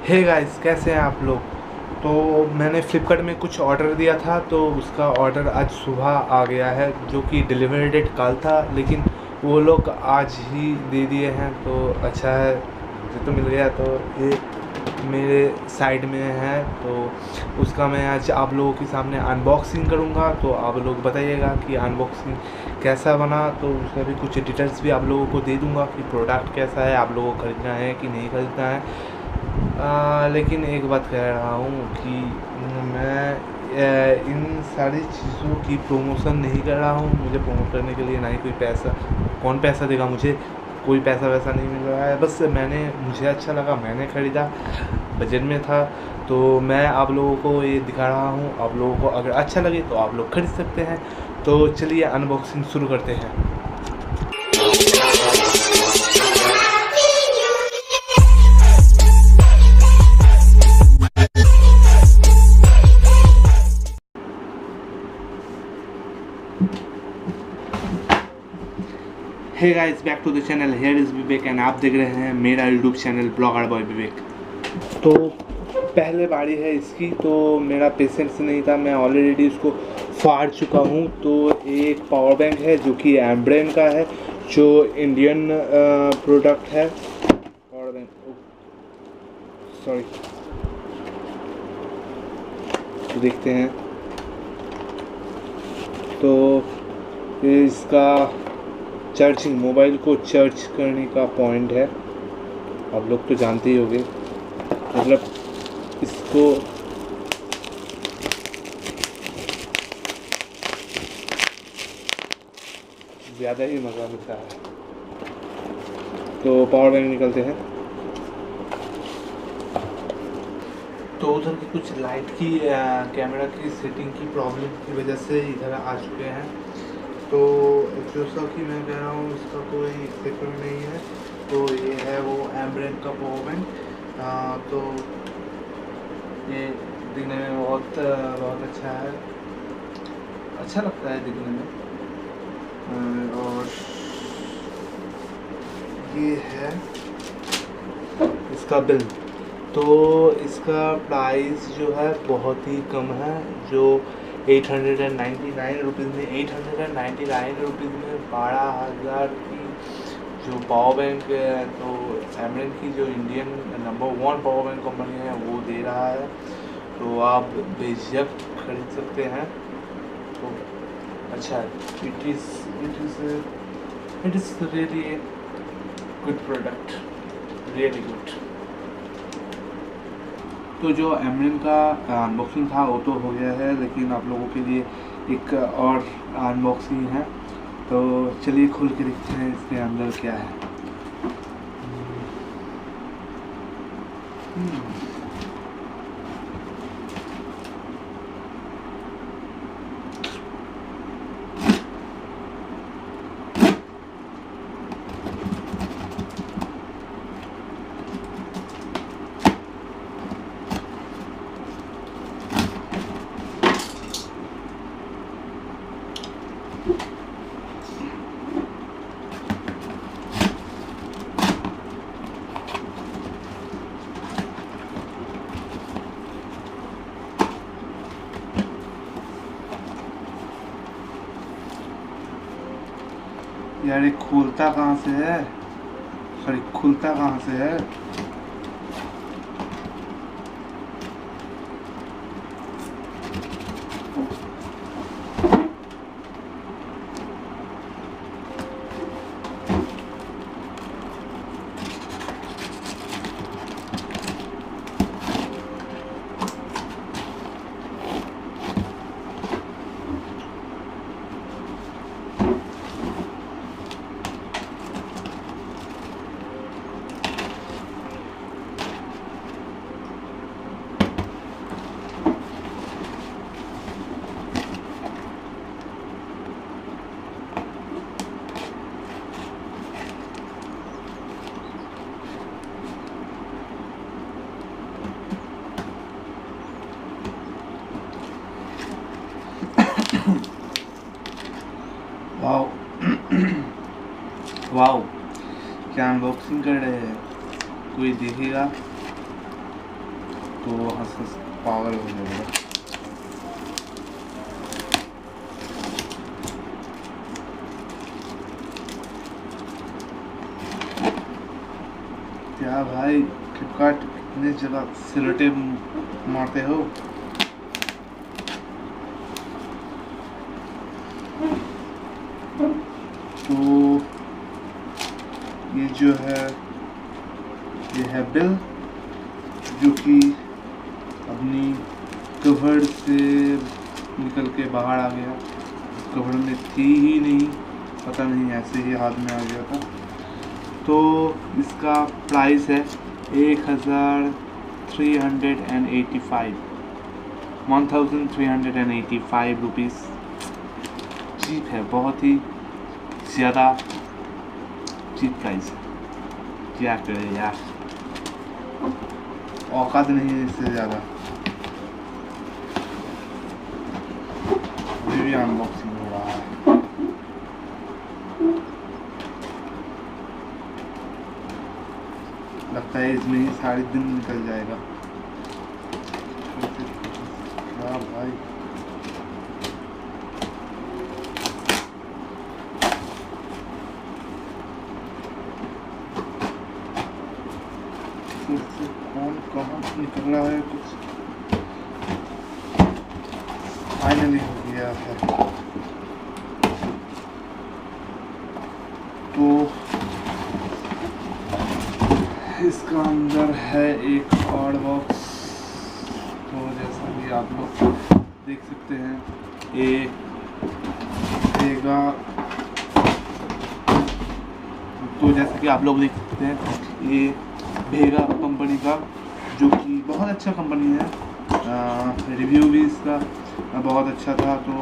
Hey guys, कैसे हैं आप लोग। तो मैंने फ्लिपकार्ट में कुछ ऑर्डर दिया था, तो उसका ऑर्डर आज सुबह आ गया है, जो कि डिलीवरी डेट कल था, लेकिन वो लोग आज ही दे दिए हैं। तो अच्छा है, मुझे तो मिल गया। तो ये मेरे साइड में है, तो उसका मैं आज आप लोगों के सामने अनबॉक्सिंग करूँगा। तो आप लोग बताइएगा कि अनबॉक्सिंग कैसा बना। तो उसका भी कुछ डिटेल्स भी आप लोगों को दे दूँगा कि प्रोडक्ट कैसा है, आप लोगों को ख़रीदना है कि नहीं ख़रीदना है। लेकिन एक बात कह रहा हूँ कि मैं इन सारी चीज़ों की प्रमोशन नहीं कर रहा हूँ। मुझे प्रमोट करने के लिए ना ही कोई पैसा, कौन पैसा देगा मुझे, कोई पैसा वैसा नहीं मिल रहा है। बस मुझे अच्छा लगा, मैंने ख़रीदा, बजट में था, तो मैं आप लोगों को ये दिखा रहा हूँ। आप लोगों को अगर अच्छा लगे तो आप लोग खरीद सकते हैं। तो चलिए अनबॉक्सिंग शुरू करते हैं। Hey guys, back to the channel, here is Vivek and आप देख रहे हैं मेरा YouTube channel blogger boy Vivek. तो पहले बारी है इसकी, तो मेरा पेशेंस नहीं था, मैं ऑलरेडी इसको फाड़ चुका हूँ। तो एक पावर बैंक है जो कि एम्ब्रेन का है, जो इंडियन प्रोडक्ट है। पावर बैंक, सॉरी, तो देखते हैं। तो इसका चार्जिंग, मोबाइल को चार्ज करने का पॉइंट है, आप लोग तो जानते ही होंगे। मतलब इसको ज़्यादा ही मज़ा मिलता है। तो पावर बैंक निकलते हैं। तो उधर की कुछ लाइट की कैमरा की सेटिंग की प्रॉब्लम की वजह से इधर आ चुके हैं। तो जैसा कि मैं कह रहा हूँ, इसका कोई स्टिकर नहीं है। तो ये है वो एम्ब्रेन का पावर बैंक। तो ये दिखने में बहुत अच्छा है, अच्छा लगता है दिखने में। और ये है इसका बिल। तो इसका प्राइस जो है बहुत ही कम है, जो 899 रुपीज़ में, 899 रुपीज़ में 12,000 की जो पावर बैंक है। तो एमरन की जो Indian number 1 power bank company है वो दे रहा है, तो आप बेझिझक खरीद सकते हैं। तो अच्छा है, it is really good product, really good. तो जो एमरन का अनबॉक्सिंग था वो तो हो गया है, लेकिन आप लोगों के लिए एक और अनबॉक्सिंग है। तो चलिए खोल के देखते हैं इसके अंदर क्या है। यार ये खोलता कहाँ से है, सॉरी खुलता कहाँ से है। वाओ वाओ, क्या अनबॉक्सिंग कर रहे हैं, कोई देखेगा तो हंस हंस पागल हो जाएगा। क्या भाई, फ्लिपकार्ट कितने जगह सिलटे मारते हो। तो ये जो है, ये है बिल, जो कि अपनी कवर से निकल के बाहर आ गया। कवर में थी ही नहीं, पता नहीं ऐसे ही हाथ में आ गया था। तो इसका प्राइस है 1385 रुपीज़। चीप है, बहुत ही ज़्यादा चीप प्राइस है। क्या करे यार, औकात नहीं है इससे ज़्यादा। अभी भी अनबॉक्सिंग हो रहा है। लगता है इसमें ही सारे दिन निकल जाएगा। क्या भाई, इससे कौन कहाँ निकल रहा है, कुछ फाइनली हो गया है। तो इसका अंदर है एक कार्ड बॉक्स। तो जैसा कि आप लोग देख सकते हैं, ये देगा। तो जैसा कि आप लोग देख सकते हैं, ये भेगा कंपनी का, जो कि बहुत अच्छा कंपनी है। रिव्यू भी इसका बहुत अच्छा था। तो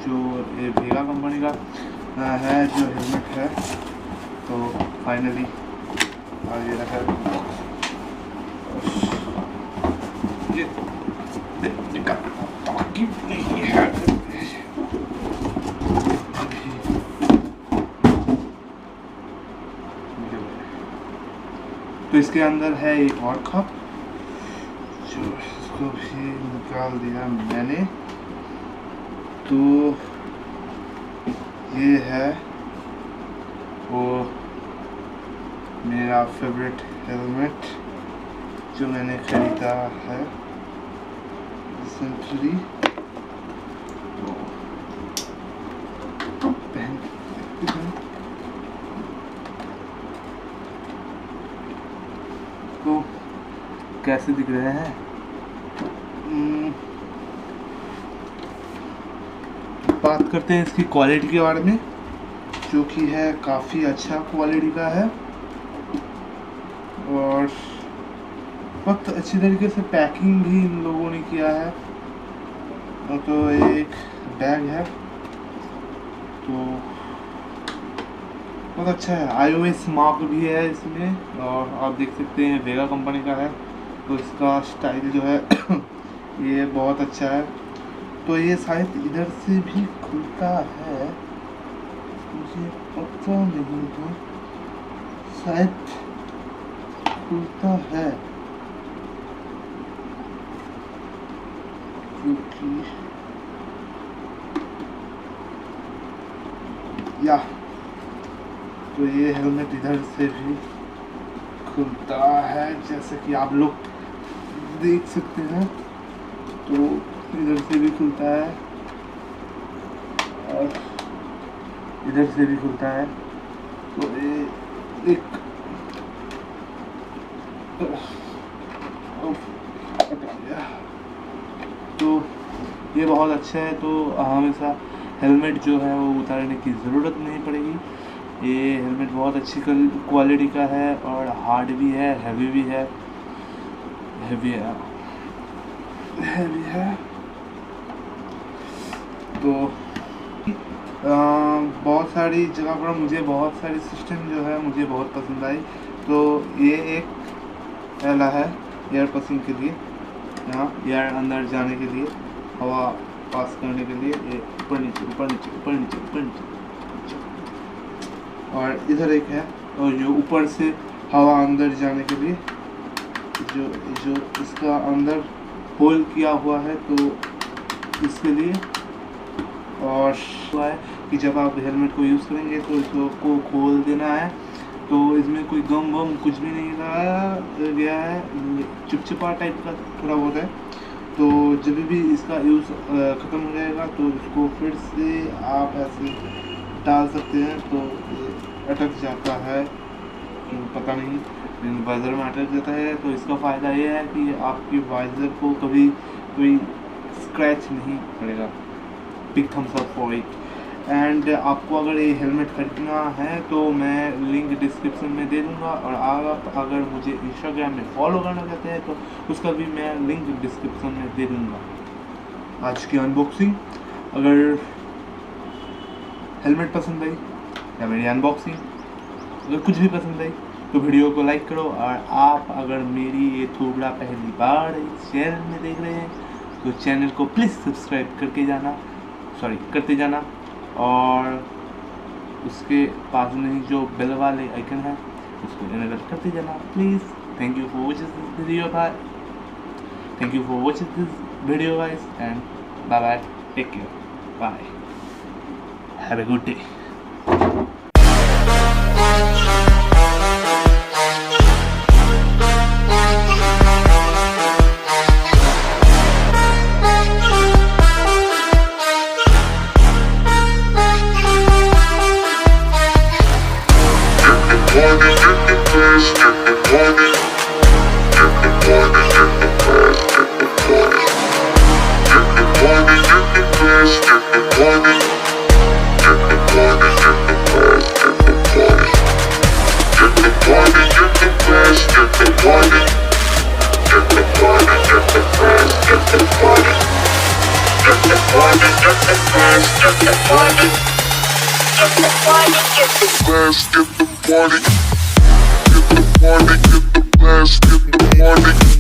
जो ये भेगा कंपनी का है, जो हेलमेट है, तो फाइनली आगे रखा ये नहीं है। तो इसके अंदर है एक और कप, जो इसको भी निकाल दिया मैंने। तो ये है वो मेरा फेवरेट हेलमेट, जो मैंने खरीदा है रिसेंटली। तो कैसे दिख रहे हैं, बात करते हैं इसकी क्वालिटी के बारे में, जो कि है काफ़ी अच्छा क्वालिटी का है और बहुत अच्छी तरीके से पैकिंग भी इन लोगों ने किया है। और तो एक बैग है, तो बहुत अच्छा है। iOS मार्क भी है इसमें, और आप देख सकते हैं वेगा कंपनी का है। तो इसका स्टाइल जो है ये बहुत अच्छा है। तो ये शायद इधर से भी खुलता है, मुझे पता नहीं है, शायद खुलता है, क्योंकि या तो ये हेलमेट इधर से भी खुलता है, जैसे कि आप लोग देख सकते हैं। तो इधर से भी खुलता है और इधर से भी खुलता है। तो ये एक तो ये बहुत अच्छा है। तो हमेशा हेलमेट जो है वो उतारने की ज़रूरत नहीं पड़ेगी। ये हेलमेट बहुत अच्छी क्वालिटी का है और हार्ड भी है, हैवी भी है, हैवी है। तो बहुत सारी जगह पर मुझे बहुत सारी सिस्टम जो है मुझे बहुत पसंद आई। तो ये एक पहला है एयर पासिंग के लिए, यहाँ एयर अंदर जाने के लिए, हवा पास करने के लिए, ये ऊपर नीचे ऊपर नीचे ऊपर नीचे ऊपर नीचे। और इधर एक है, और जो ऊपर से हवा अंदर जाने के लिए जो इसका अंदर होल किया हुआ है, तो इसके लिए। और हुआ है कि जब आप हेलमेट को यूज़ करेंगे तो इसको खोल देना है। तो इसमें कोई गम वम कुछ भी नहीं लगाया गया है, चिपचिपा टाइप का थोड़ा बहुत है। तो जब भी इसका यूज़ ख़त्म हो जाएगा तो इसको फिर से आप ऐसे डाल सकते हैं, तो अटक जाता है, पता नहीं, वाइज़र में अटक जाता है। तो इसका फ़ायदा ये है कि आपकी वाइज़र को कभी कोई स्क्रैच नहीं पड़ेगा। Big thumbs up for it. And आपको अगर ये हेलमेट खरीदना है तो मैं लिंक डिस्क्रिप्शन में दे दूँगा, और आप अगर मुझे इंस्टाग्राम में फॉलो करना चाहते हैं तो उसका भी मैं लिंक डिस्क्रिप्शन में दे दूँगा। आज की अनबॉक्सिंग, अगर हेलमेट पसंद आई या मेरी अनबॉक्सिंग अगर कुछ भी पसंद आई तो वीडियो को लाइक करो। और आप अगर मेरी ये थोबड़ा पहली बार इस चैनल में देख रहे हैं तो चैनल को प्लीज़ सब्सक्राइब करते जाना, और उसके पास में ही जो बेल वाले आइकन है उसको इनेबल करते जाना please. Thank you for watching this video guys, and bye bye, take care, bye, have a good day. Get the party, get the party, get the blast, get the party.